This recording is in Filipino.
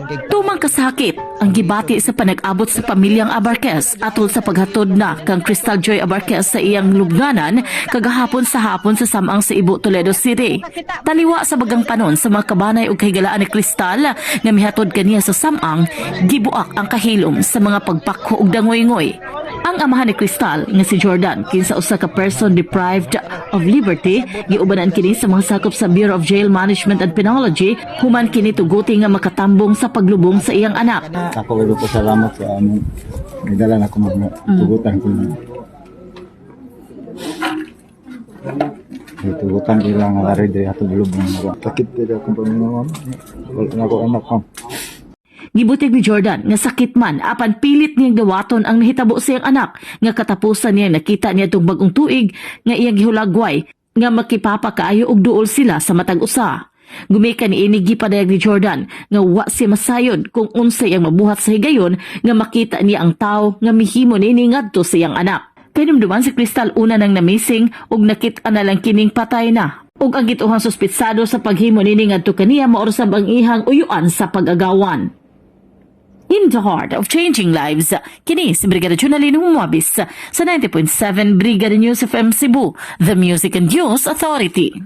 Tumang kasakit ang gibati sa panag-abot sa pamilyang Abarquez atol sa paghatod na kang Crystal Joy Abarquez sa iyang lubnganan kagahapon sa hapon sa samang sa Ibu, Toledo City. Taliwa sa bagang panon sa mga kabanay ug kahigalaan ni Crystal nga mihatod kaniya sa samang, gibuak ang kahilom sa mga pagpakho ug dangoy-ngoy. Ang amahan ni Crystal nga si Jordan kinsa usa ka person deprived of liberty giubanan kini sa mga sakop sa Bureau of Jail Management and Penology human kini tuguti nga makatambong sa paglubong sa iyang anak. Ako ulo po salamat sa among nagdala na ko tugutan ko na. Tugutan ko lang nga rin ato lubong. Sakit din ako pa mga wala ko anak ko. Gibutig ni Jordan nga sakit man apan pilit niyang dawaton ang nahitabo sa iyang anak nga katapusan niya nakita niya itong bagong tuig nga iyang gihulagway nga makipapakaayo og duol sila sa matag usa. Gumikan ni ini gipadayag ni Jordan nga wa siya masayon kung unsay ang mabuhat sa higayon nga makita niya ang tawo nga mihimo nini ngadto sa iyang anak. Kinumduman si Crystal una nang namising ug nakit-an na lang kining patay na. Ug ang gituhang suspitsado sa paghimo nini ngadto kaniya mao usab ang ihang uyuan sa pag-agawan. In the heart of changing lives, kini si Brigada Junalyn Humabis sa 90.7 Brigada News FM Cebu, the Music and News Authority.